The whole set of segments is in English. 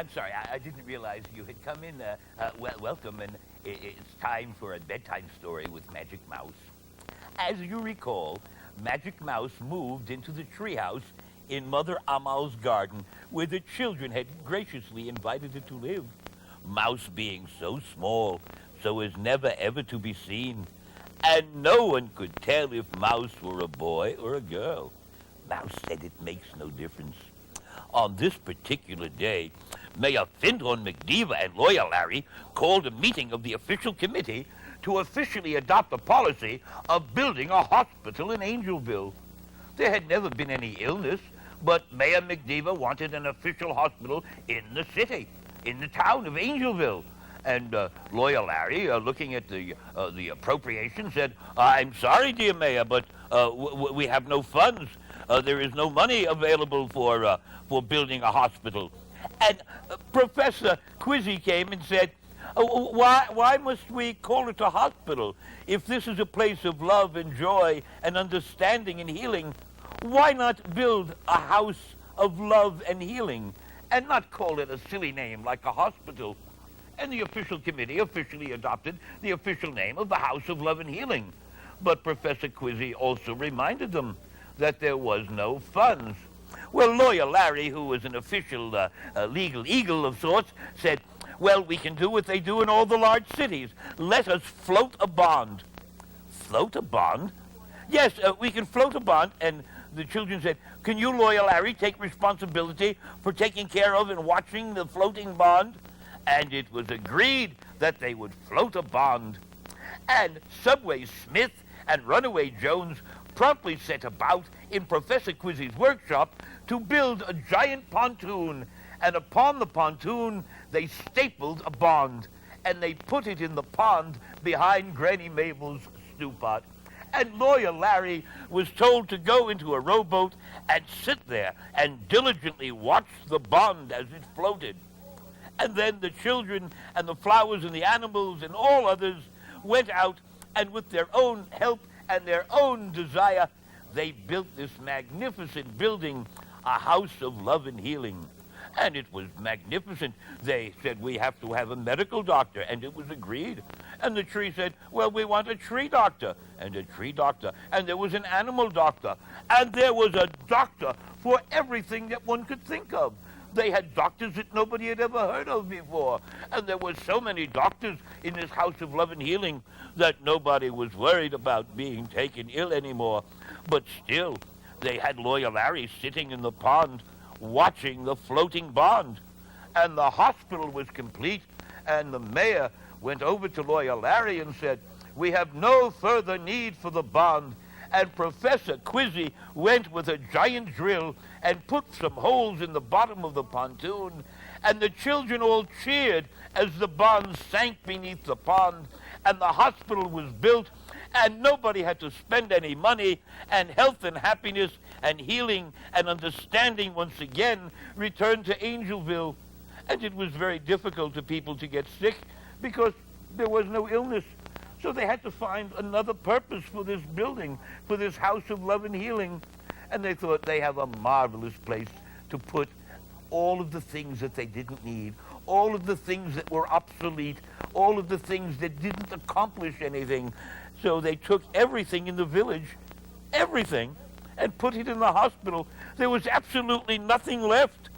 I'm sorry, I didn't realize you had come in. Welcome, and it's time for a bedtime story with Magic Mouse. As you recall, Magic Mouse moved into the treehouse in Mother Amal's garden, where the children had graciously invited her to live. Mouse being so small, so as never ever to be seen, and no one could tell if Mouse were a boy or a girl. Mouse said it makes no difference. On this particular day, Mayor Findron McDeeva and Lawyer Larry called a meeting of the official committee to officially adopt a policy of building a hospital in Angelville. There had never been any illness, but Mayor McDeeva wanted an official hospital in the city, in the town of Angelville. And Lawyer Larry, looking at the appropriation, said, "I'm sorry, dear Mayor, but we have no funds. There is no money available for building a hospital." And Professor Quizzy came and said, why must we call it a hospital? If this is a place of love and joy and understanding and healing, why not build a house of love and healing and not call it a silly name like a hospital? And the official committee officially adopted the official name of the House of Love and Healing. But Professor Quizzy also reminded them that there was no funds. Well, Lawyer Larry, who was an official legal eagle of sorts, said, Well, we can do what they do in all the large cities. Let us float a bond. Float a bond? Yes, we can float a bond. And the children said, can you, Lawyer Larry, take responsibility for taking care of and watching the floating bond? And it was agreed that they would float a bond. And Subway Smith and Runaway Jones promptly set about in Professor Quizzy's workshop to build a giant pontoon. And upon the pontoon, they stapled a bond. And they put it in the pond behind Granny Mabel's stew pot. And Lawyer Larry was told to go into a rowboat and sit there and diligently watch the bond as it floated. And then the children and the flowers and the animals and all others went out, and with their own help and their own desire, they built this magnificent building, a house of love and healing. And it was magnificent. They said, we have to have a medical doctor, and it was agreed. And the tree said, well, we want a tree doctor, and a tree doctor. And there was an animal doctor, and there was a doctor for everything that one could think of. They had doctors that nobody had ever heard of before. And there were so many doctors in this house of love and healing that nobody was worried about being taken ill anymore. But still, they had Lawyer Larry sitting in the pond watching the floating bond. And the hospital was complete, and the mayor went over to Lawyer Larry and said, we have no further need for the bond. And Professor Quizzy went with a giant drill and put some holes in the bottom of the pontoon, and the children all cheered as the bond sank beneath the pond, and the hospital was built, and nobody had to spend any money, and health and happiness and healing and understanding once again returned to Angelville. And it was very difficult for people to get sick because there was no illness. So they had to find another purpose for this building, for this house of love and healing. And they thought they have a marvelous place to put all of the things that they didn't need, all of the things that were obsolete, all of the things that didn't accomplish anything. So they took everything in the village, everything, and put it in the hospital. There was absolutely nothing left,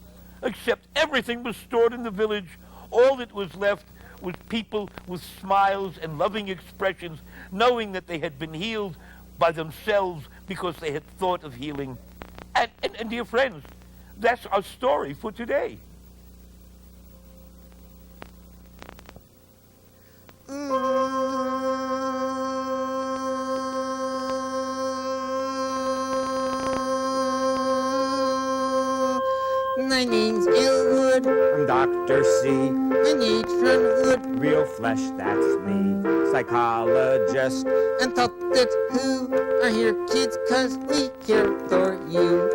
except everything was stored in the village. All that was left was people with smiles and loving expressions, knowing that they had been healed by themselves because they had thought of healing. And dear friends, that's our story for today. My name's Elwood. I'm Dr. C. An age from Wood. Real flesh, that's me. Psychologist. And puppet who are here, kids, 'cause we care for you.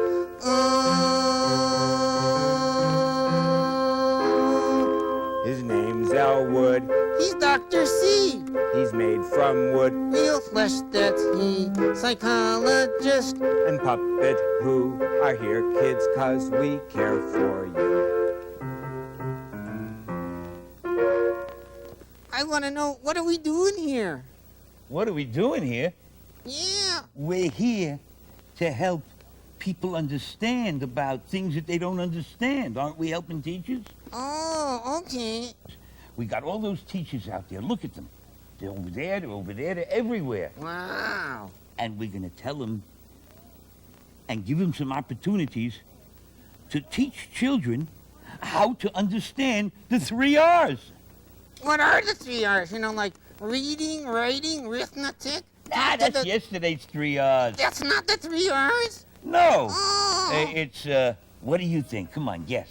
His name's Elwood. He's Dr. C. He's made from wood. Real flesh, that's he. Psychologist. And puppet who are here, kids, 'cause we care for you. I want to know, what are we doing here? What are we doing here? Yeah. We're here to help people understand about things that they don't understand. Aren't we helping teachers? Oh, okay. We got all those teachers out there. Look at them. They're over there, they're over there, they're everywhere. Wow. And we're going to tell them and give them some opportunities to teach children how to understand the 3 R's. What are the 3 R's? You know, like reading, writing, arithmetic? That's yesterday's 3 R's. That's not the 3 R's? No. Oh. It's, what do you think? Come on, guess.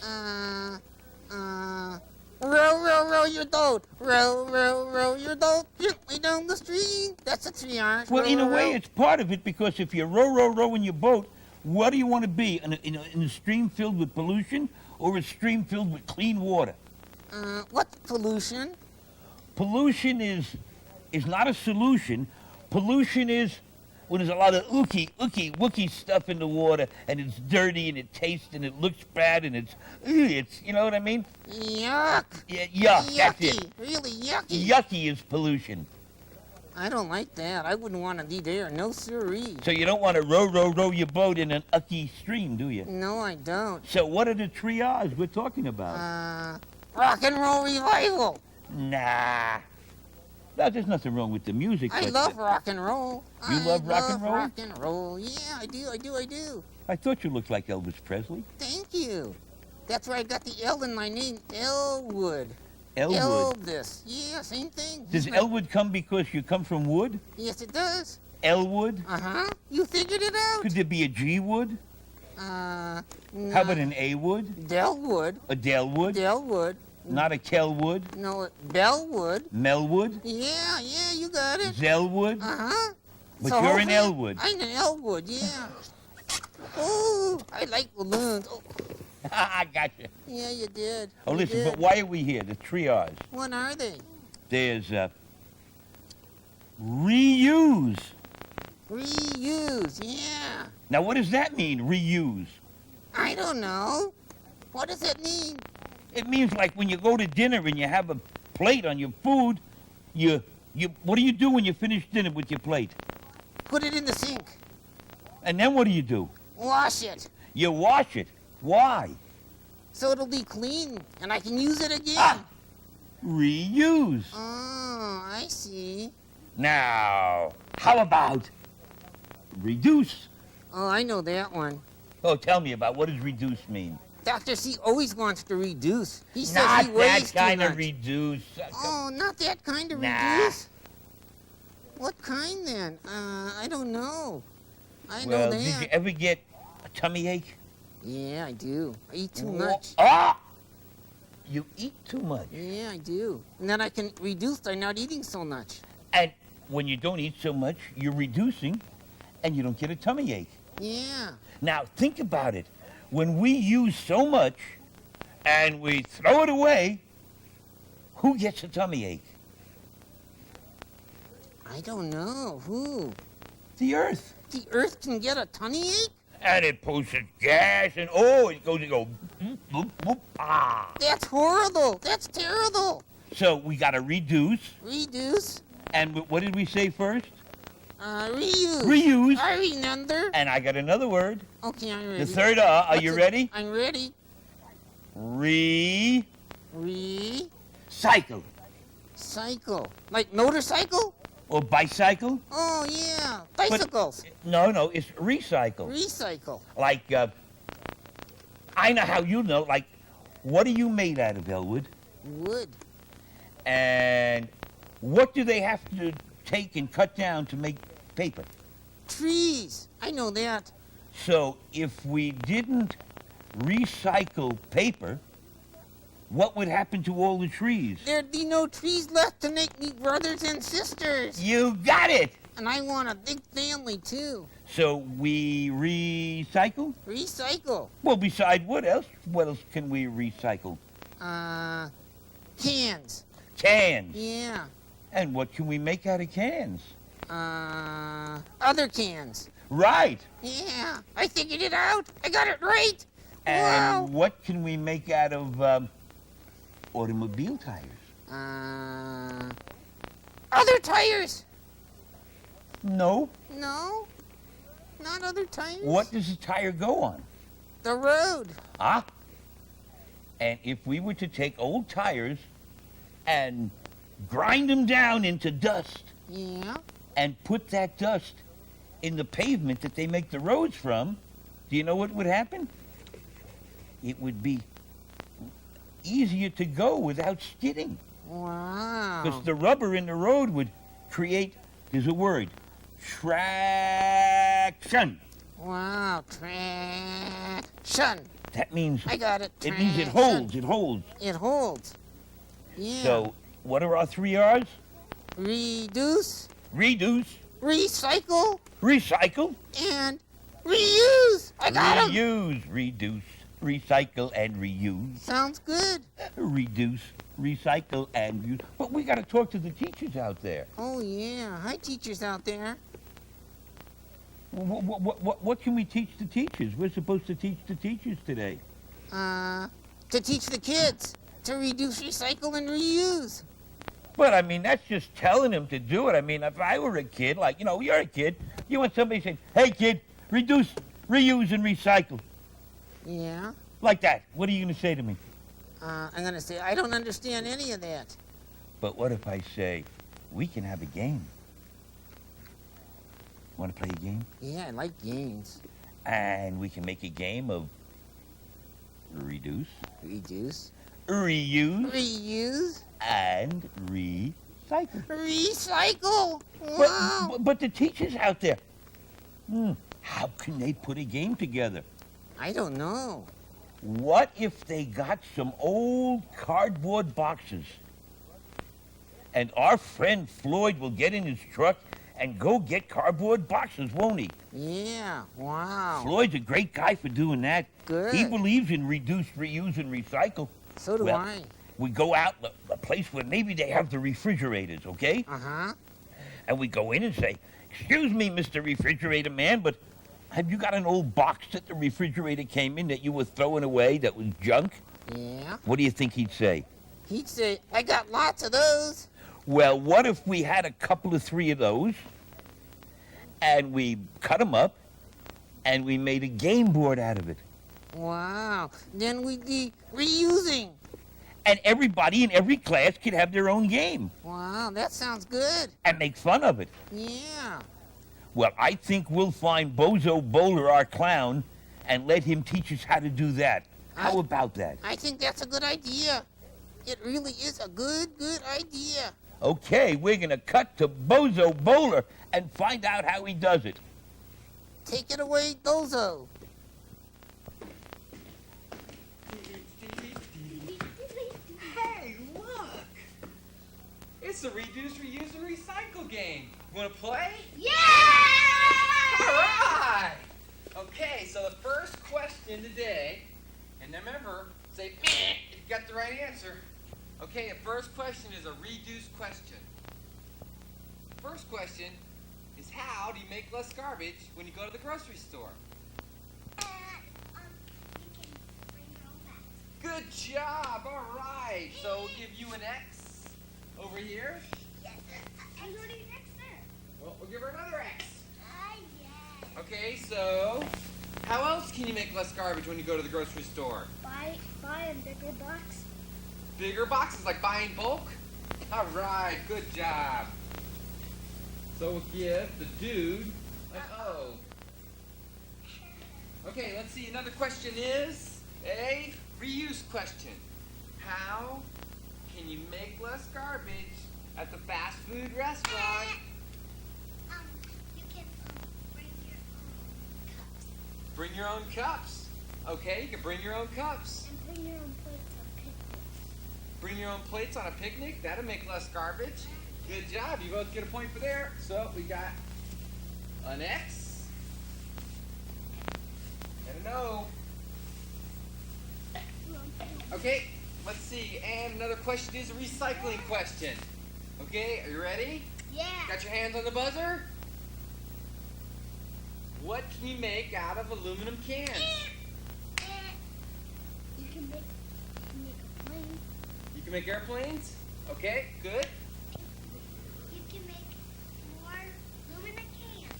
Row your boat. Row your boat gently down the stream. That's the 3 R's. Well, row, in a way, row. it's part of it, because if you row in your boat, what do you want to be? In a stream filled with pollution or a stream filled with clean water? What's pollution? Pollution is not a solution. Pollution is when there's a lot of wookie stuff in the water, and it's dirty, and it tastes, and it looks bad, and it's, you know what I mean? Yuck. Yeah, yuck, that's Yucky. it. Really yucky. Yucky is pollution. I don't like that. I wouldn't want to be there. No siree. So you don't want to row your boat in an ucky stream, do you? No, I don't. So what are the 3 R's we're talking about? Rock and roll revival. Nah. No, there's nothing wrong with the music. I but love rock and roll. You love rock and roll? rock and roll. Yeah, I do. I thought you looked like Elvis Presley. Thank you. That's where I got the L in my name, Elwood. Elwood. Elvis. Yeah, same thing. Does He's my- Elwood come because you come from wood? Yes, it does. Elwood? Uh-huh. You figured it out. Could there be a G wood? No. How about an A wood? Delwood. A Delwood? Delwood. Not a Kelwood? No, Bellwood. Melwood? Yeah, you got it. Zellwood? Uh-huh. But you're an hopefully- Elwood. I'm an Elwood, yeah. Oh, I like balloons. Oh, I got you. yeah, you did. Oh, You listen, did. but why are we here? The 3 R's. What are they? There's reuse. Reuse, yeah. Now, what does that mean, reuse? I don't know. What does it mean? It means like when you go to dinner and you have a plate on your food, what do you do when you finish dinner with your plate? Put it in the sink. And then what do you do? Wash it. You wash it. Why? So it'll be clean and I can use it again. Ah! Reuse. Oh, I see. Now, how about reduce? Oh, I know that one. Oh, tell me about what does reduce mean? Dr. C always wants to reduce. He says Not he that weighs kind too of much. reduce. Oh, not that kind of Nah. reduce? What kind then? I don't know. I Well, know did that. you ever get a tummy ache? Yeah, I do. I eat too Wha- much. Ah! You eat too much. Yeah, I do. And then I can reduce by not eating so much. And when you don't eat so much, you're reducing and you don't get a tummy ache. Yeah. Now, think about it. When we use so much and we throw it away, who gets a tummy ache? I don't know. Who? The earth. The earth can get a tummy ache? And it pushes gas and it goes boop, boop, boop, ah. That's horrible. That's terrible. So we got to reduce. Reduce. And what did we say first? Reuse. Reuse. I remember. And I got another word. Okay, I'm ready. The third R. Are What's you it? ready? I'm ready. Recycle. Cycle. Like motorcycle? Or bicycle? Oh, yeah. Bicycles. No, it's recycle. Recycle. Like, I know how you know. Like, what are you made out of, Elwood? Wood. And what do they have to take and cut down to make paper? Trees. I know that. So if we didn't recycle paper, what would happen to all the trees? There'd be no trees left to make me brothers and sisters. You got it! And I want a big family, too. So we recycle? Recycle. Well, beside what else? What else can we recycle? Cans. Cans. Yeah. And what can we make out of cans? Other cans. Right. Yeah. I figured it out. I got it right. And Wow. what can we make out of automobile tires? Other tires. No. No. Not other tires. What does a tire go on? The road. Ah. And if we were to take old tires and grind them down into dust Yeah. and put that dust in the pavement that they make the roads from, do you know what would happen? It would be easier to go without skidding. Wow. Because the rubber in the road would create, there's a word, traction. Wow. Traction. That means, I got it. it means it Traction. holds, it holds. It holds. Yeah. So what are our 3 R's? Reduce, Reduce, recycle, recycle, and reuse. I got 'em. reuse, reduce, recycle, and reuse. Sounds good. Reduce, recycle, and reuse. But we got to talk to the teachers out there. Oh, yeah. Hi, teachers out there. What can we teach the teachers? We're supposed to teach the teachers today. To teach the kids to reduce, recycle, and reuse. But, I mean, that's just telling them to do it. I mean, if I were a kid, like, you're a kid, you want somebody to say, hey, kid, reduce, reuse, and recycle. Yeah. Like that. What are you going to say to me? I'm gonna say I don't understand any of that. But what if I say, we can have a game? Want to play a game? Yeah, I like games. And we can make a game of reduce, Reduce. reuse, Reuse. and recycle. Recycle. Wow. But the teachers out there, how can they put a game together? I don't know. What if they got some old cardboard boxes? And our friend Floyd will get in his truck and go get cardboard boxes, won't he? Yeah. Wow. Floyd's a great guy for doing that. Good. He believes in reduce, reuse, and recycle. So do Well, I. We go out a place where maybe they have the refrigerators, okay? Uh-huh. And we go in and say, excuse me, Mr. Refrigerator Man, but have you got an old box that the refrigerator came in that you were throwing away that was junk? Yeah. What do you think he'd say? He'd say, I got lots of those. Well, what if we had a couple of three of those, and we cut them up, and we made a game board out of it? Wow. Then we'd be reusing. And everybody in every class could have their own game Wow, that sounds good. and make fun of it. Yeah. Well, I think we'll find Bozo Bowler, our clown, and let him teach us how to do that. How about that? I think that's a good idea. It really is a good idea. Okay, we're going to cut to Bozo Bowler and find out how he does it. Take it away, Dozo. Hey, look! It's the reduce, reuse, and recycle game. You want to play? Yeah! All right! Okay, so the first question today, and remember, say meh if you got the right answer. Okay, the first question is a reduce question. First question is how do you make less garbage when you go to the grocery store? You can bring your own bags. Good job! All right, so we'll give you an X over here. Yes. I'm already next there. Well, we'll give her another X. Yes. Okay, so how else can you make less garbage when you go to the grocery store? Buy a bigger box. Bigger boxes, like buying bulk? All right, good job. So we'll give the dude an O. Okay, let's see. Another question is a reuse question. How can you make less garbage at the fast food restaurant? You can bring your own cups Bring your own cups. Okay, you can bring your own cups. and bring your own plates on picnics. Bring your own plates on a picnic. That'll make less garbage. Good job. You both get a point for there. So we got an X and an O. Okay, let's see. And another question is a recycling question. Okay, are you ready? Yeah. Got your hands on the buzzer? What can you make out of aluminum cans? You can make a plane. You can make airplanes? Okay, good. You can make more aluminum cans.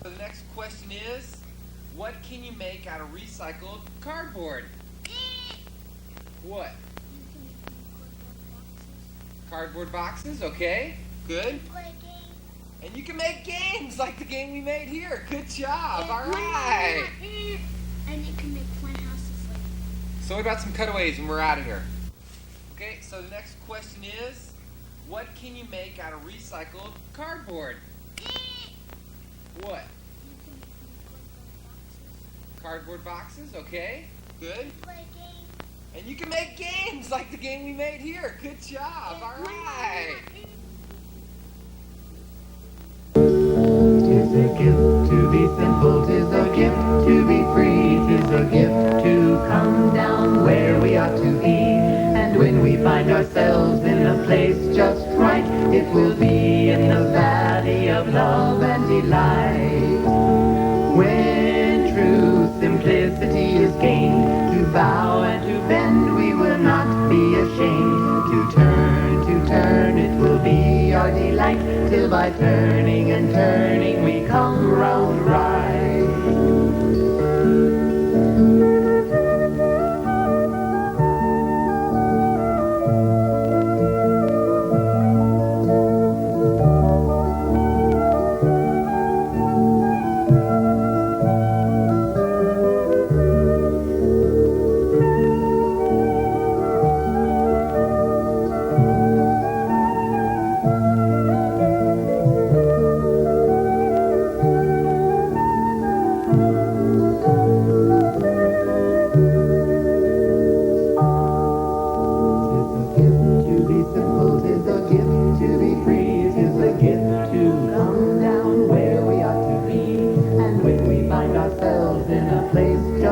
So the next question is, what can you make out of recycled cardboard? What? You can make more Cardboard boxes, okay, good. play a game. And you can make games like the game we made here. Good job, all right. And you can make fun houses like So what about some cutaways when we're out of here? Okay, so the next question is, what can you make out of recycled cardboard? What? you can make Cardboard boxes, okay, good. play a game. And you can make games like the game we made here. Good job, all right. Tis a gift to be simple, tis a gift to be free, tis a gift to come down where we ought to be. And when we find ourselves in a place just right, it will be in the valley of love and delight. When true simplicity is gained, to bow and to bend we will not be ashamed. To turn, it will be our delight, till by turning and turning we come round right.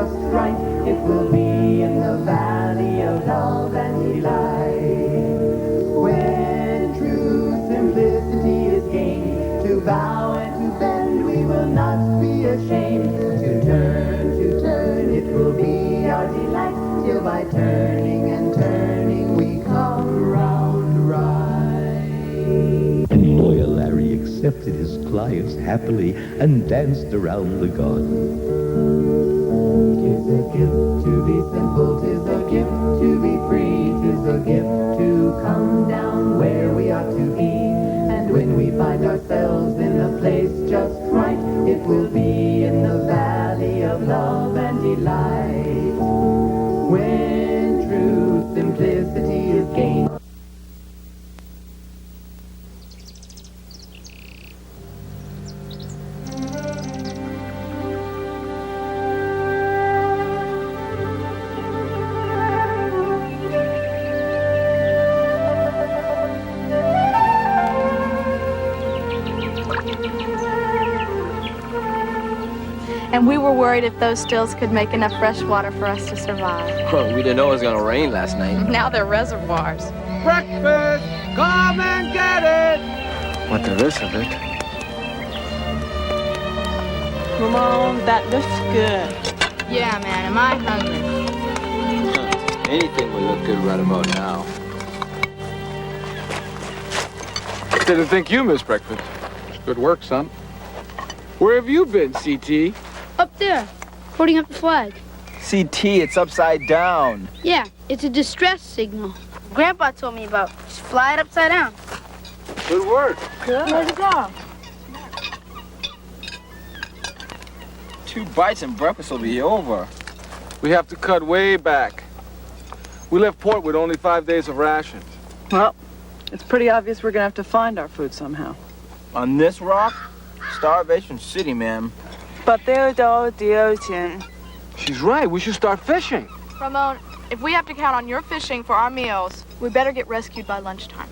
just right. It will be in the valley of love and delight. When true simplicity is gained, to bow and to bend we will not be ashamed. To turn, it will be our delight, till by turning and turning we come round right. And loyal Larry accepted his clients happily and danced around the garden. 'Tis a gift to be simple, 'tis a gift to be free, 'tis a gift to come down where we ought to be. And when we find ourselves in a place just right, it will be in the valley of love and delight. When true simplicity is gained. And we were worried if those stills could make enough fresh water for us to survive. Well, we didn't know it was gonna rain last night. Now they're reservoirs. Breakfast! Come and get it! What there is of it. Come on, that looks good. Yeah, man, am I hungry? Anything would look good right about now. Didn't think you missed breakfast. Good work, son. Where have you been, CT? Up there, holding up the flag. CT, it's upside down. Yeah, it's a distress signal. Grandpa told me about. Just fly it upside down. Good work. Where'd it go? 2 bites and breakfast will be over. We have to cut way back. We left port with only 5 days of rations. Well, it's pretty obvious we're gonna have to find our food somehow. On this rock? Starvation City, ma'am. But there's all the ocean. She's right. We should start fishing. Ramon, if we have to count on your fishing for our meals, we better get rescued by lunchtime.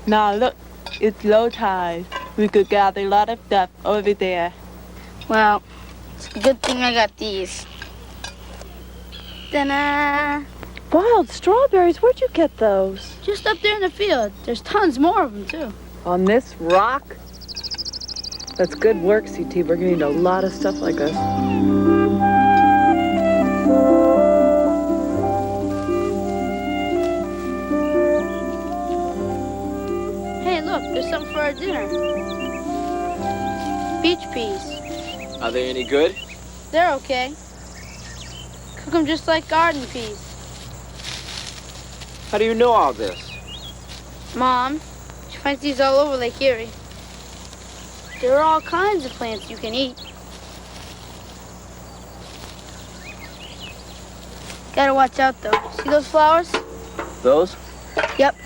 Now look, it's low tide. We could gather a lot of stuff over there. Well, it's a good thing I got these. Ta-da! Wild strawberries, where'd you get those? Just up there in the field. There's tons more of them, too. On this rock? That's good work, CT. We're gonna need a lot of stuff like this. Hey, look, there's something for our dinner. Beach peas. Are they any good? They're okay. Cook them just like garden peas. How do you know all this? Mom, she finds these all over Lake Erie. There are all kinds of plants you can eat. Gotta watch out, though. See those flowers? Those? Yep.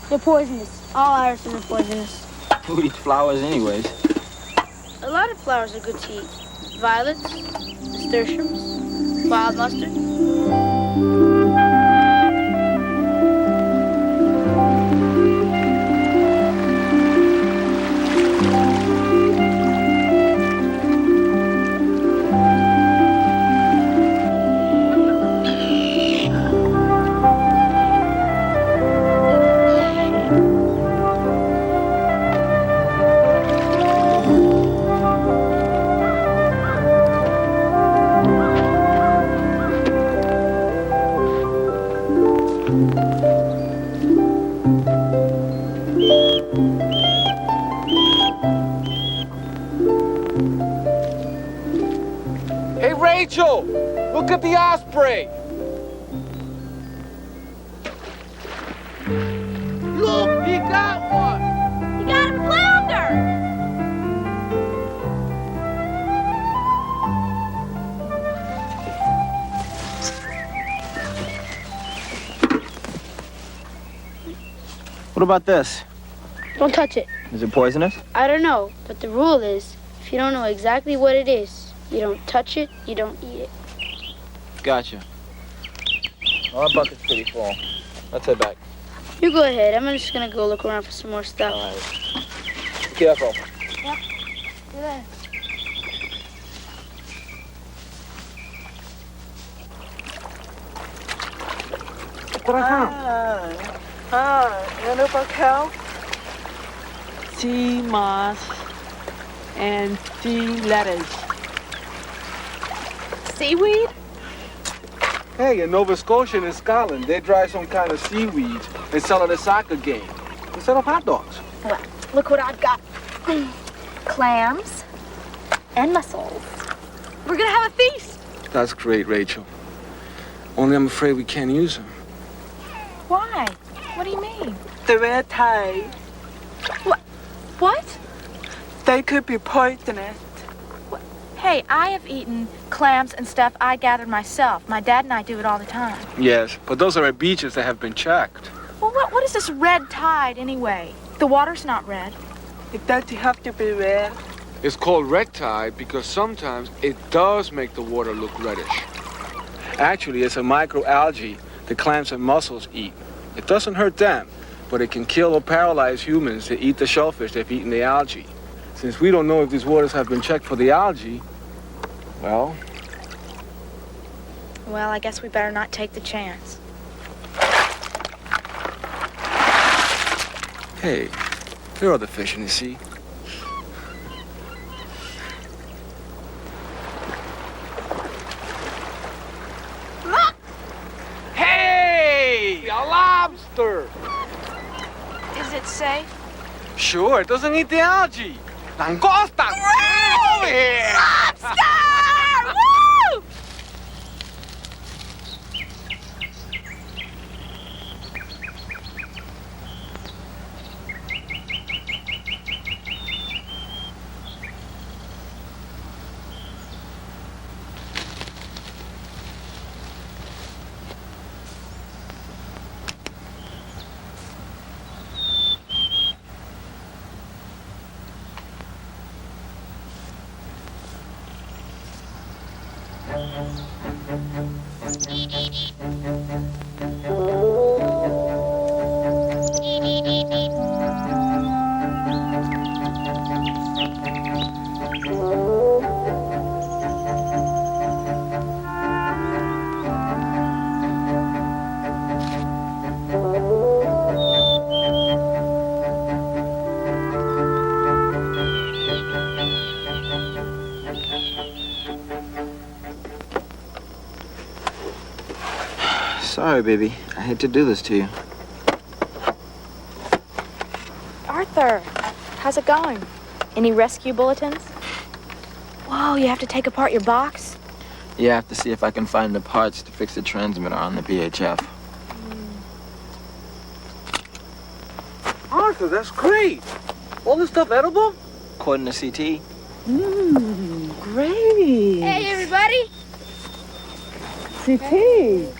They're poisonous. All irises are poisonous. Who eats flowers anyways? A lot of flowers are good to eat. Violets, nasturtiums, wild mustard. Hey, Rachel! Look at the osprey! Look, he got one! You got a flounder! What about this? Don't touch it. Is it poisonous? I don't know, but the rule is, if you don't know exactly what it is, you don't touch it, you don't eat it. Gotcha. Well, our bucket's pretty full. Let's head back. You go ahead. I'm just gonna go look around for some more stuff. All right. Be careful. Yep. See you later. Look what I found. And about cow? Sea moss and sea lettuce. Seaweed? Hey, in Nova Scotia and in Scotland, they dry some kind of seaweeds and sell it at a soccer game instead of hot dogs. Well, look what I've got. Clams and mussels. We're gonna have a feast. That's great, Rachel. Only I'm afraid we can't use them. Why? What do you mean? The red tide. What? They could be poisonous. Hey, I have eaten clams and stuff I gathered myself. My dad and I do it all the time. Yes, but those are at beaches that have been checked. Well, what is this red tide anyway? The water's not red. It doesn't have to be red. It's called red tide because sometimes it does make the water look reddish. Actually, it's a microalgae the clams and mussels eat. It doesn't hurt them, but it can kill or paralyze humans that eat the shellfish they've eaten the algae. Since we don't know if these waters have been checked for the algae, well, I guess we better not take the chance. hey, there are other fish in the sea. Hey, a lobster! Is it safe? Sure, it doesn't eat the algae. Langosta! Over here! Lobster! Woo! Sorry, baby. I hate to do this to you. Arthur, how's it going? Any rescue bulletins? Whoa, you have to take apart your box? Yeah, I have to see if I can find the parts to fix the transmitter on the VHF. Arthur, that's great. All this stuff edible? According to CT. Great. Hey, everybody. CT.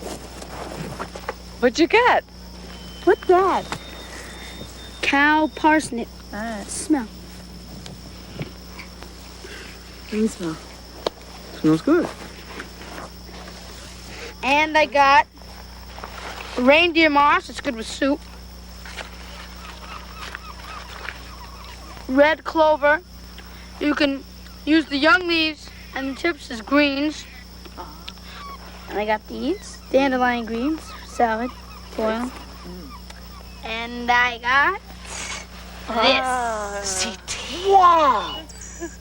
What'd you get? What's that? Cow parsnip. Smell. Let me smell. Smells good. And I got reindeer moss. It's good with soup. Red clover. You can use the young leaves and the tips as greens. And I got these dandelion greens, salad, boil. And I got this. CT. Wow.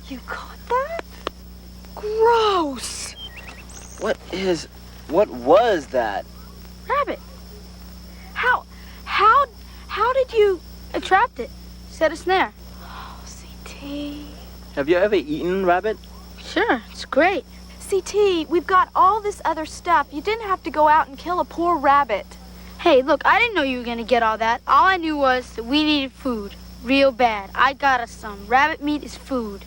You caught that? Gross. What was that? Rabbit. How did you trap it? Set a snare. Oh, CT. Have you ever eaten rabbit? Sure, it's great. CT, we've got all this other stuff. You didn't have to go out and kill a poor rabbit. Hey, look, I didn't know you were gonna get all that. All I knew was that we needed food. Real bad. I got us some. Rabbit meat is food.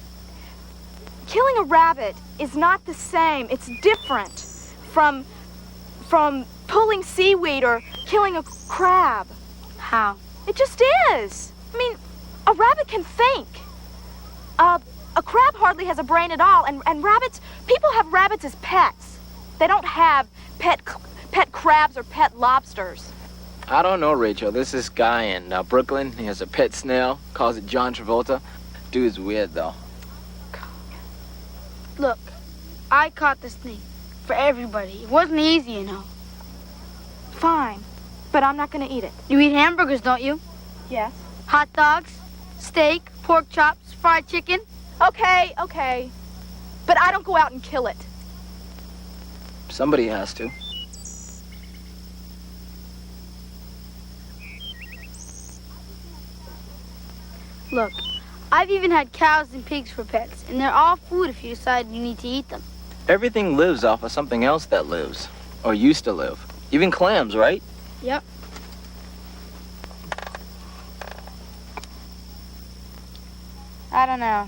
Killing a rabbit is not the same. It's different from pulling seaweed or killing a crab. How? It just is. I mean, a rabbit can think. A crab hardly has a brain at all, and rabbits, people have rabbits as pets. They don't have pet crabs or pet lobsters. I don't know, Rachel. There's this guy in Brooklyn. He has a pet snail. Calls it John Travolta. Dude's weird, though. Look, I caught this thing for everybody. It wasn't easy, you know. Fine. but I'm not gonna eat it. You eat hamburgers, don't you? Yes. Hot dogs, steak, pork chops, fried chicken. Okay, okay. But I don't go out and kill it. Somebody has to. Look, I've even had cows and pigs for pets, and they're all food if you decide you need to eat them. Everything lives off of something else that lives, or used to live. Even clams, right? Yep. I don't know.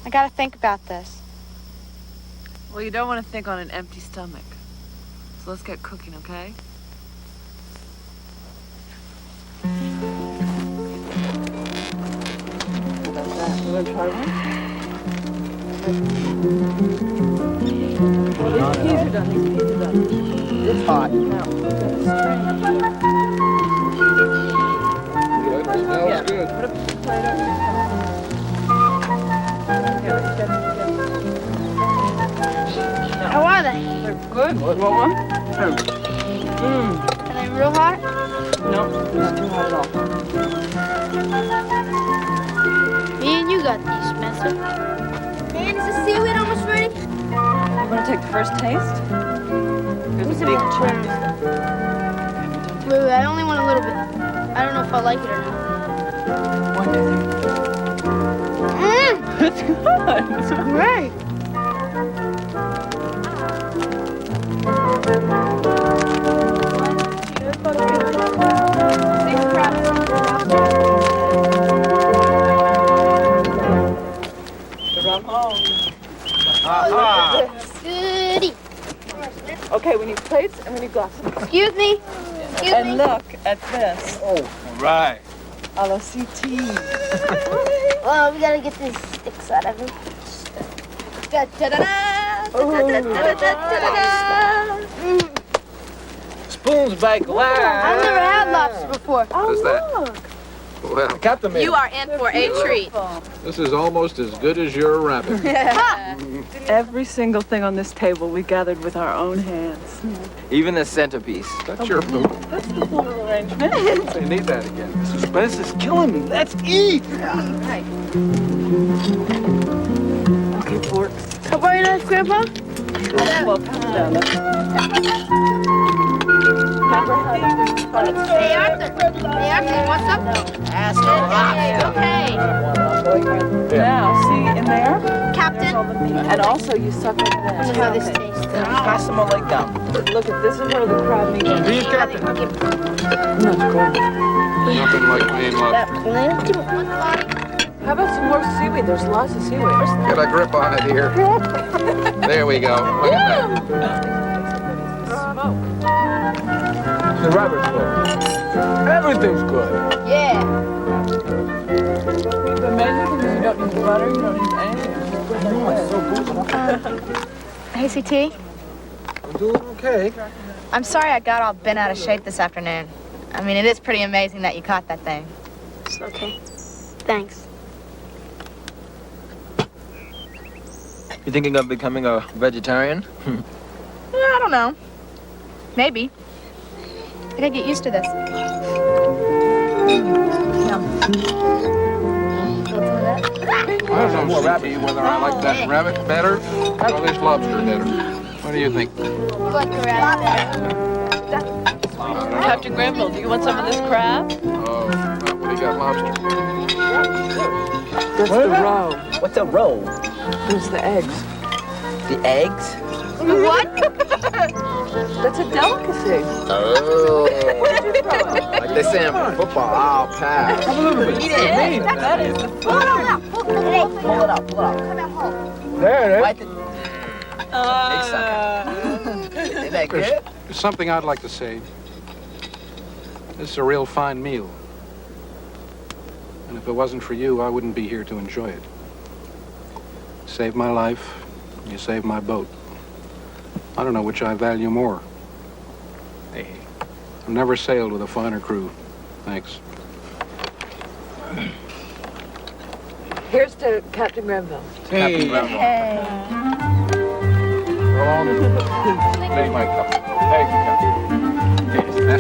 I gotta think about this. Well, you don't want to think on an empty stomach. So let's get cooking, okay? It's hot. Smells good. How are they? They're good. Want one? Are they real hot? No, not too hot at all. Me and you got these, Spencer. Man, is the seaweed almost ready? You want to take the first taste? Here's a big chunk. Wait, I only want a little bit. I don't know if I like it or not. 1, 2, 3. It's good. It's Great. Goody. Okay, we need plates and we need glasses. Excuse me. And look at this. Oh, right. A la CT. Well, we gotta get these sticks out of it. Spoons by glass. I've never had lobster before. What is that? Well, Captain made You are in for a treat. this is almost as good as your rabbit. Every single thing on this table we gathered with our own hands. Even the centerpiece. That's your food. That's the little arrangement. You need that again. The suspense is killing me. Let's eat. Okay, forks. How about your knife, Grandpa? Well, pass it down. Hey, Arthur. Hey, Arthur, what's up? That's the lobster. Okay. Now, see in there? Captain? And also you suck on Let's this. see how this tastes. Pass them all like down. Look, this is where the crab meat is. These, Captain. No, it's cold. Nothing like clean lobster. How about some more seaweed? There's lots of seaweed. Get a grip on it here. There we go. Look at that. Smoke. The rabbit's good. Everything's good. Yeah. The amazing thing is you don't need butter, you don't need anything. Hey, CT. I'm doing okay. I'm sorry I got all bent out of shape this afternoon. I mean, it is pretty amazing that you caught that thing. It's okay. Thanks. You thinking of becoming a vegetarian? I don't know. Maybe. I gotta get used to this. I don't know, CT, whether I like that rabbit better or this lobster better. What do you think? Like the rabbit. Captain Granville, do you want some of this crab? Oh, not when he got lobster. That's the roe. What's a roll? There's the eggs. The eggs? What? That's a delicacy. Oh. Like they say in football, I'll pass. That is the Pull it out, pull it out. There it is. Isn't that good? There's something I'd like to say. This is a real fine meal. And if it wasn't for you, I wouldn't be here to enjoy it. You saved my life. You saved my boat. I don't know which I value more. Hey. I've never sailed with a finer crew. Thanks. Here's to Captain Granville. Hey. Lady Mike. Thank you, Captain.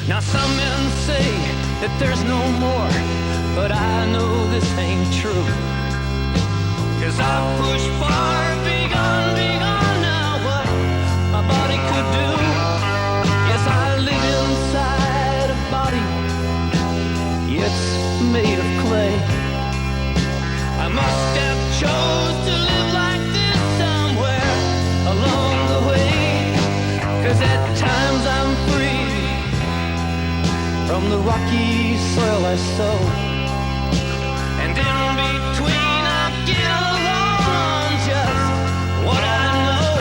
Now some men say that there's no more, but I know this ain't true. 'Cause I push far beyond now what my body could do. Yes, I live inside a body, it's made of clay. I must have chose to live like this somewhere along the way. 'Cause at times I'm free from the rocky soil I sow, and in between I get along just what I know.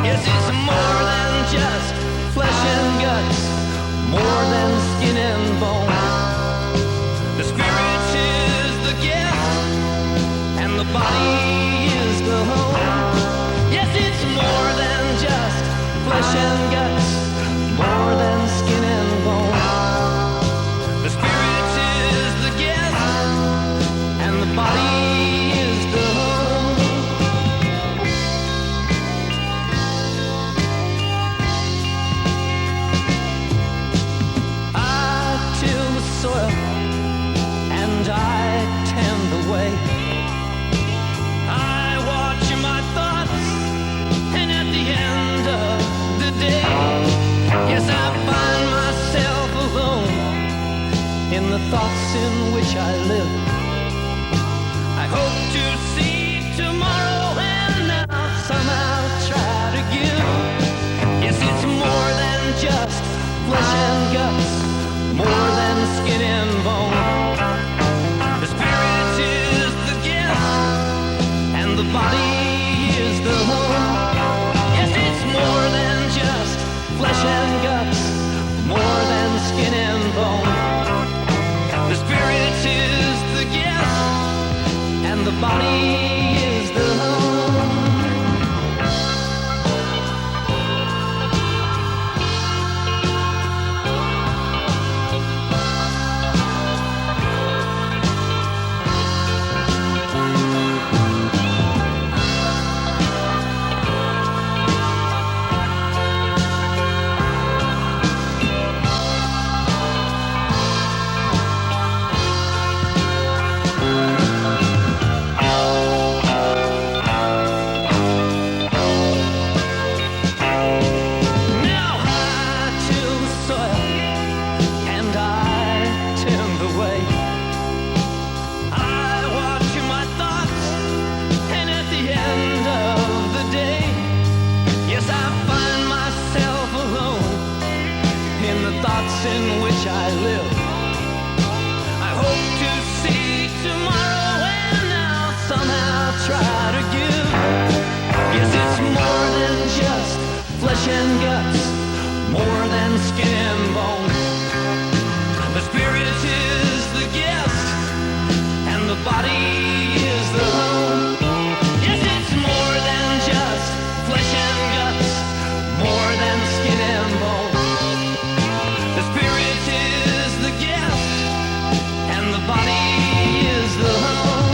Yes, it's more than just flesh and guts, more than skin and bone. The spirit is the gift, and the body is the home. Yes, it's more than just flesh and guts, more than skin and bone. The spirit is the gift, and the body is the home. I till the soil, and I tend the way. I watch my thoughts, and at the end of the day, yes, I find myself alone in the thoughts in which I live. I hope to see tomorrow, and I'll somehow try to give. Yes, it's more than just flesh and guts, more than skin and bone. The spirit is the gift, and the body is the home. Yes, it's more than just flesh and guts, more than skin and bone. The spirit is the gift, and the body is the home. Now I till the soil, and I tend the way. I watch my thoughts, and at the end of the day, yes, I find myself alone in the thoughts in which I live. I hope to see tomorrow, and I'll somehow try to give. Yes, it's more than just flesh and guts, more than skin and bone. The spirit is the gift, and the body is the home. Yes, it's more than just flesh and guts, more than skin and bone. The spirit is the gift, and the body is the home.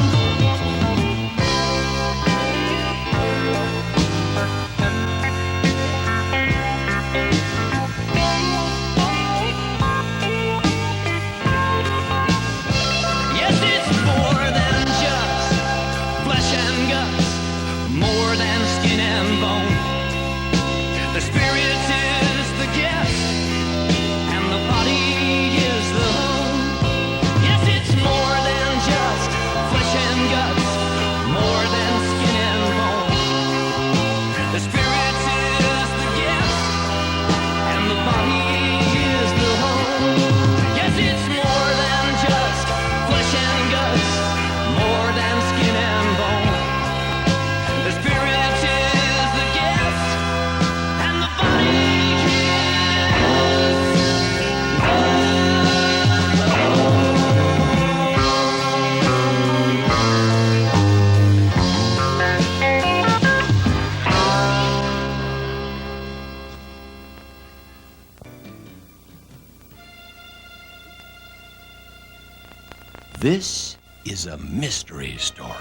This is a mystery story.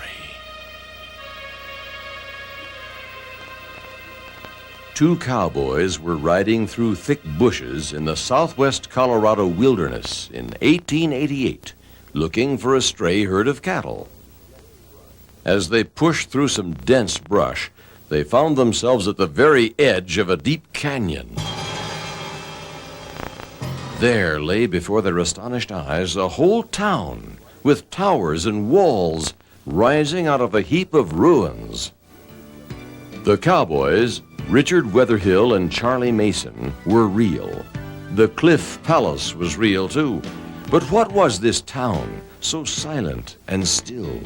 Two cowboys were riding through thick bushes in the southwest Colorado wilderness in 1888, looking for a stray herd of cattle. As they pushed through some dense brush, they found themselves at the very edge of a deep canyon. There lay before their astonished eyes a whole town with towers and walls rising out of a heap of ruins. The cowboys, Richard Weatherhill and Charlie Mason, were real. The Cliff Palace was real, too. But what was this town, so silent and still?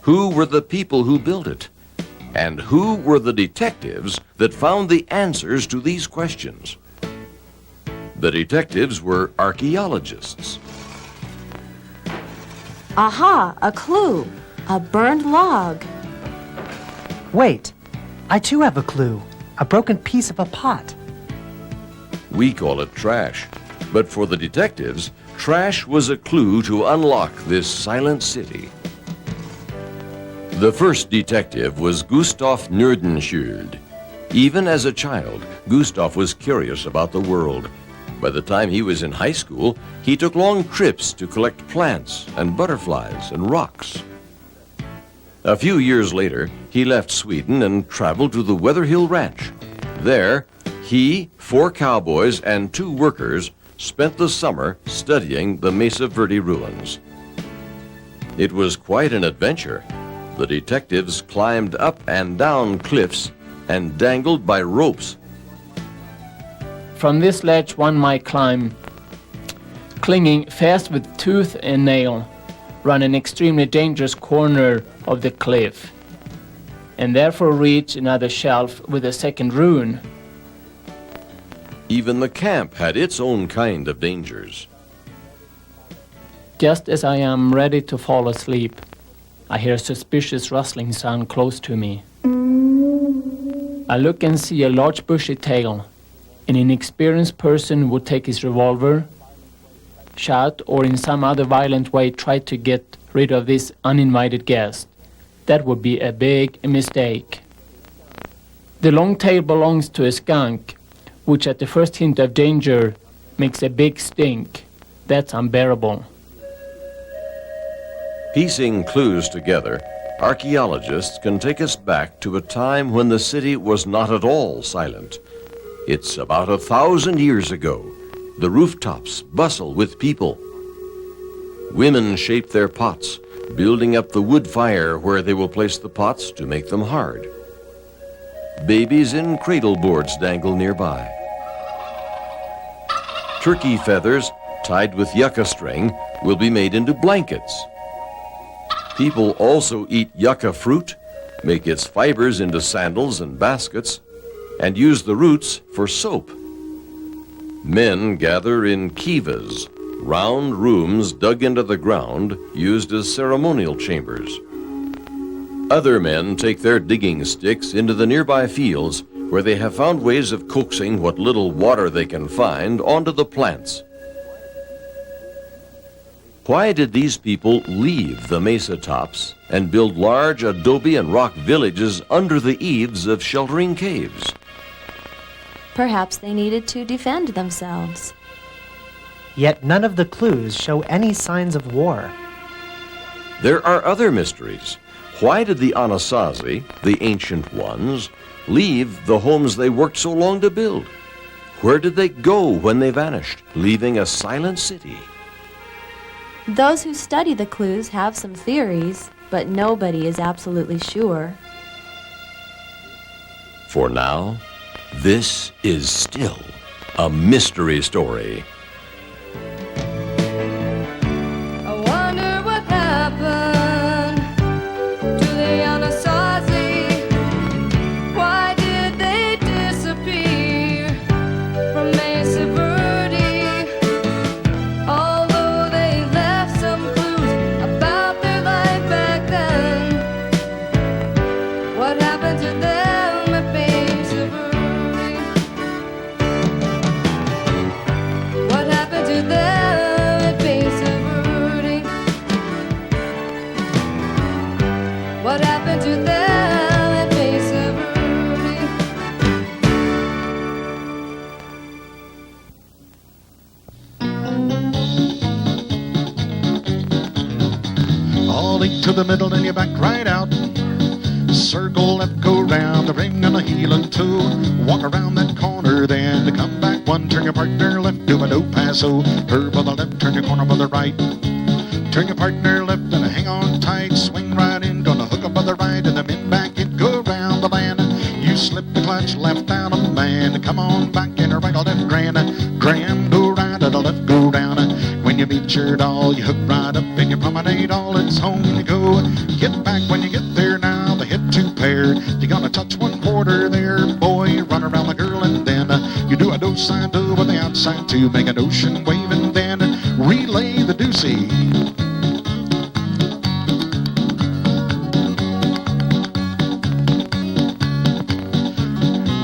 Who were the people who built it? And who were the detectives that found the answers to these questions? The detectives were archaeologists. Aha, a clue. A burned log. Wait, I too have a clue. A broken piece of a pot. We call it trash. But for the detectives, trash was a clue to unlock this silent city. The first detective was Gustav Nordenskiöld. Even as a child, Gustav was curious about the world. By the time he was in high school, he took long trips to collect plants and butterflies and rocks. A few years later, he left Sweden and traveled to the Weatherhill Ranch. There, he, 4 cowboys, and 2 workers spent the summer studying the Mesa Verde ruins. It was quite an adventure. The detectives climbed up and down cliffs and dangled by ropes. From this ledge one might climb, clinging fast with tooth and nail, round an extremely dangerous corner of the cliff, and therefore reach another shelf with a second ruin. Even the camp had its own kind of dangers. Just as I am ready to fall asleep, I hear a suspicious rustling sound close to me. I look and see a large bushy tail. An inexperienced person would take his revolver, shout, or in some other violent way try to get rid of this uninvited guest. That would be a big mistake. The long tail belongs to a skunk, which at the first hint of danger makes a big stink. That's unbearable. Piecing clues together, archaeologists can take us back to a time when the city was not at all silent. It's about 1,000 years ago. The rooftops bustle with people. Women shape their pots, building up the wood fire where they will place the pots to make them hard. Babies in cradle boards dangle nearby. Turkey feathers, tied with yucca string, will be made into blankets. People also eat yucca fruit, make its fibers into sandals and baskets, and use the roots for soap. Men gather in kivas, round rooms dug into the ground, used as ceremonial chambers. Other men take their digging sticks into the nearby fields where they have found ways of coaxing what little water they can find onto the plants. Why did these people leave the mesa tops and build large adobe and rock villages under the eaves of sheltering caves? Perhaps they needed to defend themselves. Yet none of the clues show any signs of war. There are other mysteries. Why did the Anasazi, the ancient ones, leave the homes they worked so long to build? Where did they go when they vanished, leaving a silent city? Those who study the clues have some theories, but nobody is absolutely sure. For now, this is still a mystery story. I wonder what happened to the Anasazi. Why did they disappear from Mesa Verde? Although they left some clues about their life back then, what happened to them at Mesa Verde? What happened to them that face of Ollie to the middle and you back right out. Circle left, go round the ring on a heel and toe. Walk around that corner, then to come back one. Turn your partner left, do a no paso. Curve on the left, turn your corner on the right. Turn your partner left and hang on tight. Swing right in, gonna hook up on the right and the min back it, go round the land. You slip the clutch left out of man. Come on back in a right or left grand. Grand, go right to the left, go down. When you meet your doll, you hook right up and you promenade all, it's home you go. Get back when you get there now, the hit two pair. You're gonna touch one quarter there, boy, run around the girl and then you do a do-side do with the outside two. Make an ocean wave and then relay the deucey.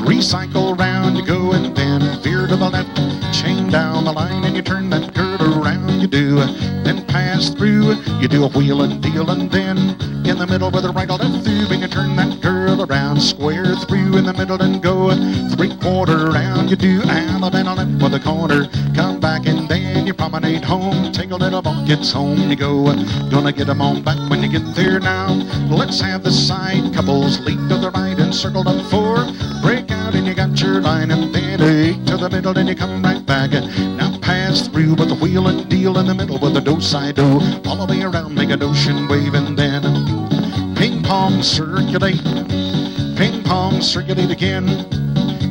Recycle round you go and then veer to the left, chain down the line and you turn that girl around you do. Then pass through, you do a wheel and deal and then in the middle with a right or left through and you turn that girl around, square through in the middle and go three-quarter round you do. Out and a left with a corner, come back and then you promenade home. Take a little walk, it's home you go. Gonna get them on back when you get there now. Let's have the side couples lead to the right and circle up four. Break out and you got your line and then eight to the middle and you come right back. Now pass through with the wheel and deal in the middle with the do-side-do. All the way around, make an ocean wave and then ping-pong circulate. Ping-pong circulate again.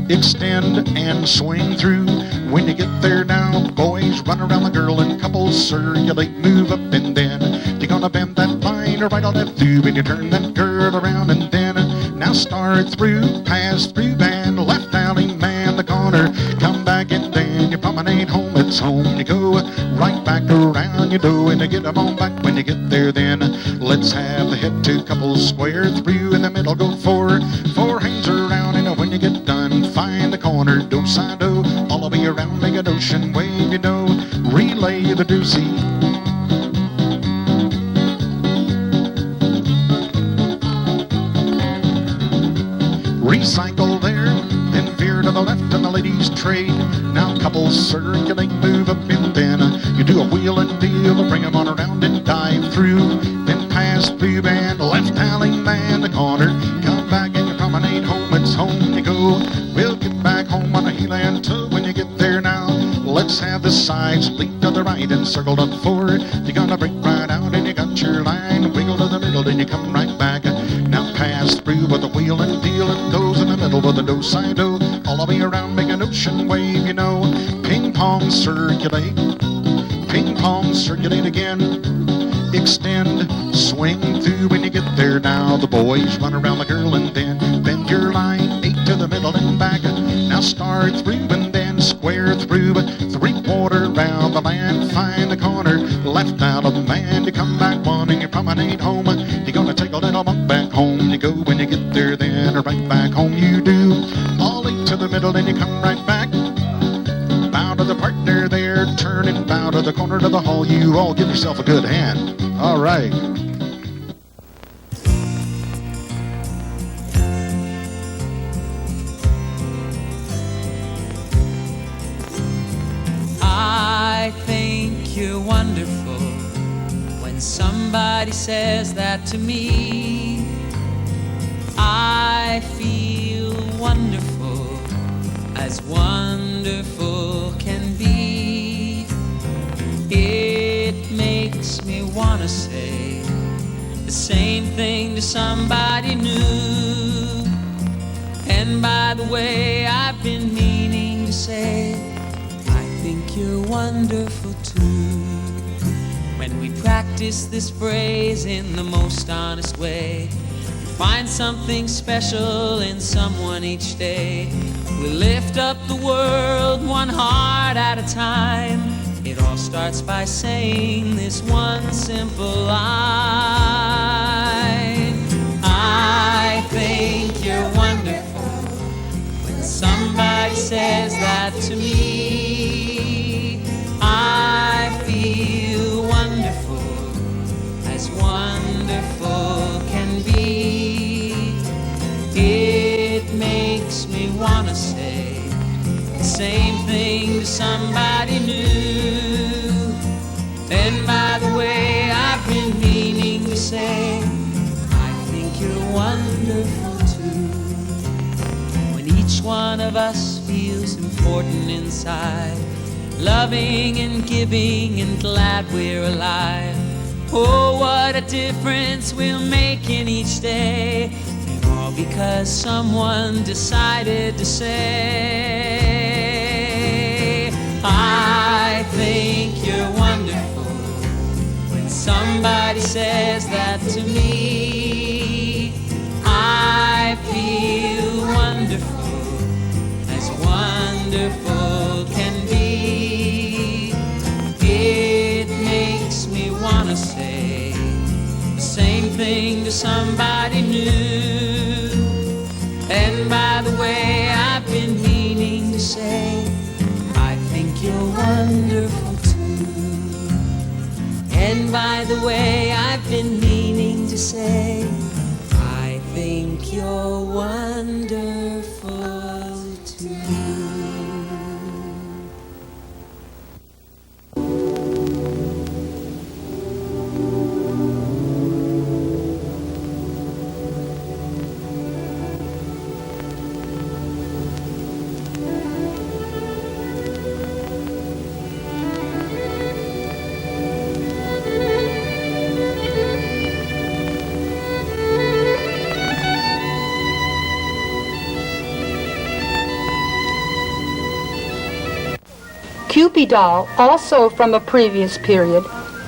Extend and swing through. When you get there now, boys, run around the girl and couples circulate. Move up and then you're gonna bend that line or right or left through and you turn that girl around and then now start through, pass through, band left alley, man the corner, come back and then you promenade home, it's home you go, right back around you do and you get them on back when you get there then. Let's have the hit two couples square through in the middle, go four hangs around and when you get done, find the corner, do-side-do, all the way around, make an ocean wave, you know, relay the deucey. Recycle there, then veer to the left and the ladies trade. Now couples circulate, move up and then you do a wheel and deal, bring them on around and dive through. Then pass through and left alley, man the corner, come back and you promenade home, it's home you go. We'll get back home on a heel and toe when you get there now. Let's have the sides leap to the right and circle up forward. You're gonna break right out and you got your line, wiggle to the middle and you come right back. Now pass through with the wheel and deal and goes in the middle with the do-side-do. All the way around, make an ocean wave, you know. Ping-pong circulate. Ping-pong circulate again. Extend, swing through when you get there now. The boys run around the girl and then bend your line, eight to the middle and back. Now start through and then square through, three-quarter round the land, find the corner, left out of the man, you come back one and you promenade home. You're gonna take a little walk back home, you go when you get there then, right back home you do. Ollie to the middle and you come right back. Bow to the partner there, turn and bow to the corner to the hall, you all give yourself a good hand. All right. I think you're wonderful when somebody says that to me. I feel wonderful, as wonderful can be. It makes me want to say the same thing to somebody new. And by the way, I've been meaning to say, I think you're wonderful too. When we practice this phrase in the most honest way, we find something special in someone each day. We lift up the world one heart at a time. It all starts by saying this one simple line. I think you're wonderful. When somebody says that to me, I feel wonderful, as wonderful can be. same thing to somebody new. And by the way, I've been meaning to say, I think you're wonderful too. When each one of us feels important inside, loving and giving and glad we're alive. Oh, what a difference we'll make in each day. And all because someone decided to say, I think you're wonderful. When somebody says that to me, I feel wonderful, as wonderful can be. It makes me wanna say the same thing to somebody new. And by the way, I've been meaning to say, I think you're wonderful too. And by the way, I've been meaning to say, I think you're wonderful too. Cupid doll, also from a previous period,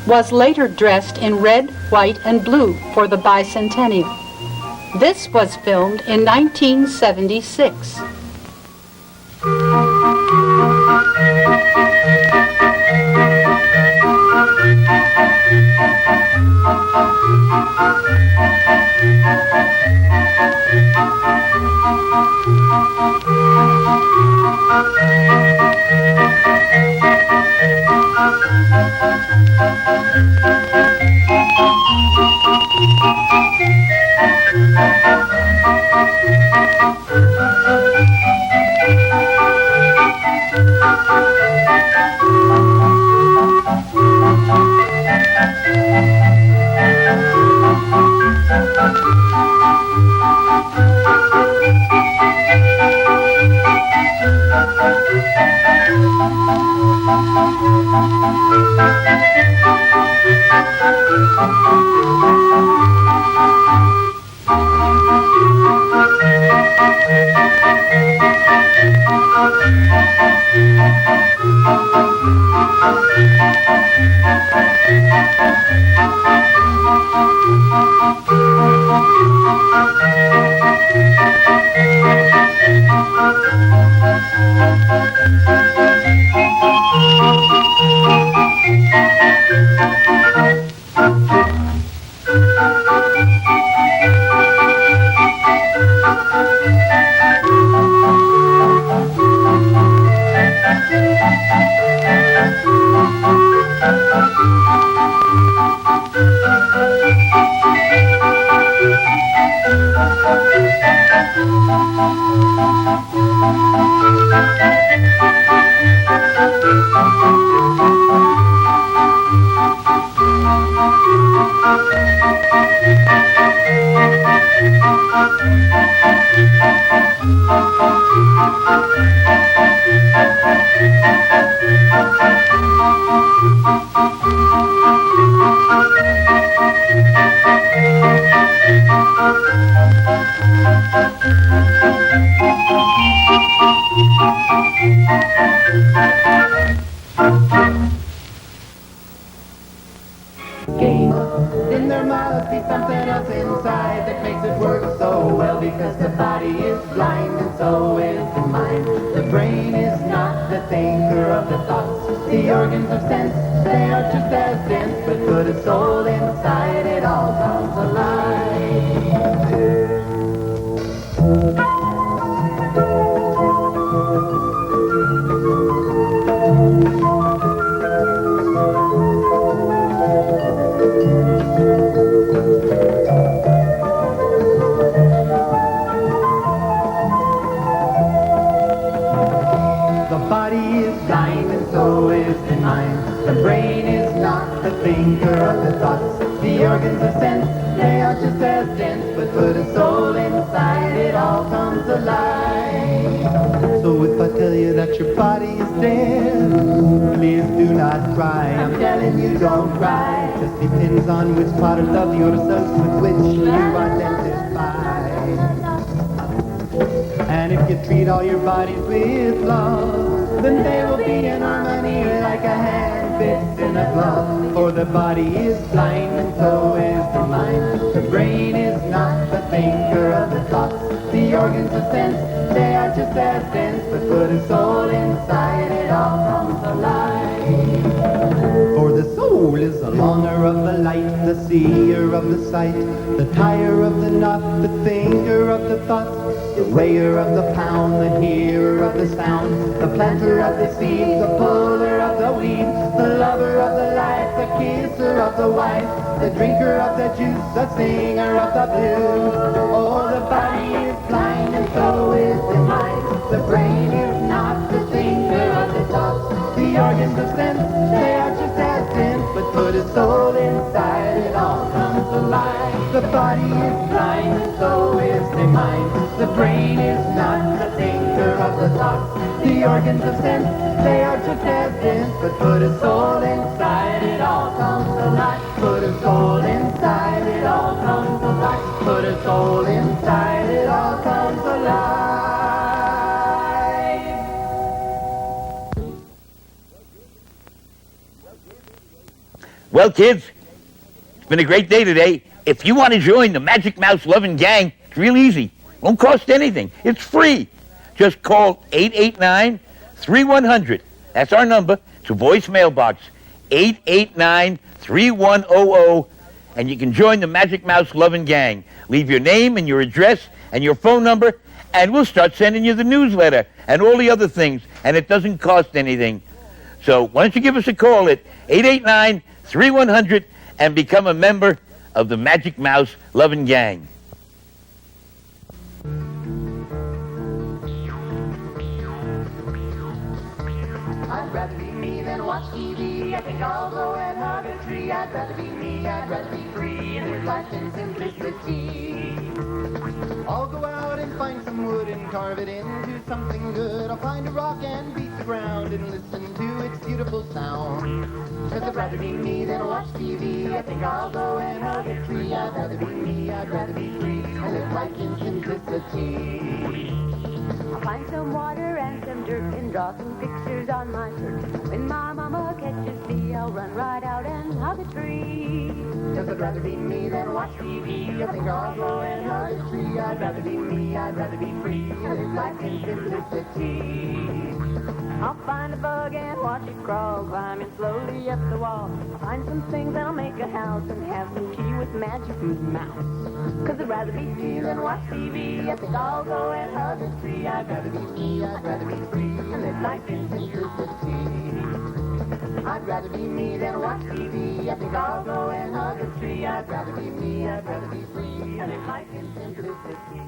was later dressed in red, white, and blue for the bicentennial. This was filmed in 1976. Game. Then there must be something else inside that makes it work so well, because the body is blind and so is the mind. The brain is not the thinker of the thoughts. The organs of sense, they are just as dense, but put a soul inside, it all comes alive. as dense, but put a soul inside, it all comes alive. So if I tell you that your body is dead, please do not cry. I'm telling you, don't cry. It just depends on which part of yourself with which you identify. And if you treat all your bodies with love, then they will be in harmony like a hand fits in a glove. For the body is blind and so is the mind. The brain is not the thinker of the thoughts. The organs of sense, they are just as dense, but put a soul inside, it all comes alive. For the soul is the longer of the light, the seer of the sight, the tire of the knot, the thinker of the thoughts, the weigher of the pound, the hearer of the sound, the planter of the seeds, the puller of the weeds, the lover of the life, the kisser of the wife, the drinker of the juice, the singer of the blues. Oh, the body is blind and so is the mind. The brain is not the thinker of the thoughts. The organs of sense, they are just as dense, but put a soul inside, it all comes alive. The body is blind and so is the mind. The brain is not the thinker of the thoughts. The organs of sense, they are just as dense, but put a soul inside, it all comes alive. Put a soul inside, it all comes alive. Put a soul inside, it all comes alive. Well, kids, it's been a great day today. If you want to join the Magic Mouse Loving Gang, it's real easy. Won't cost anything. It's free. Just call 889-3100. That's our number. It's a voicemail box. 889-3100. And you can join the Magic Mouse Loving Gang. Leave your name and your address and your phone number, and we'll start sending you the newsletter and all the other things, and it doesn't cost anything. So why don't you give us a call at 889-3100 and become a member of the Magic Mouse Loving Gang. I'd rather be me than watch TV. I think I'll go and hug a tree. I'd rather be me, I'd rather be free and live life in simplicity. I'll go out and find some wood and carve it into something good. I'll find a rock and beat the ground and listen to its beautiful sound. 'Cause I'd rather be me than watch TV. I think I'll go and hug a tree. I'd rather be me, I'd rather be free and live life in simplicity. I'll find some water and some dirt and draw some pictures on my shirt. When my mama catches me, I'll run right out and hug a tree. 'Cause I'd rather be me than watch TV. I think I'll go and hug a tree. I'd rather be me, I'd rather be free and live life in simplicity. I'll find a bug and watch it crawl, climbing slowly up the wall. I'll find some things that'll make a house and have some tea with Magic Mouse. 'Cause I'd rather be me than watch TV. I think I'll go and hug a tree. I'd rather be me, I'd rather be free and live life in simplicity. I'd rather be me than watch TV. I think I'll go and hug a tree. I'd rather be me, I'd rather be free and live life in simplicity.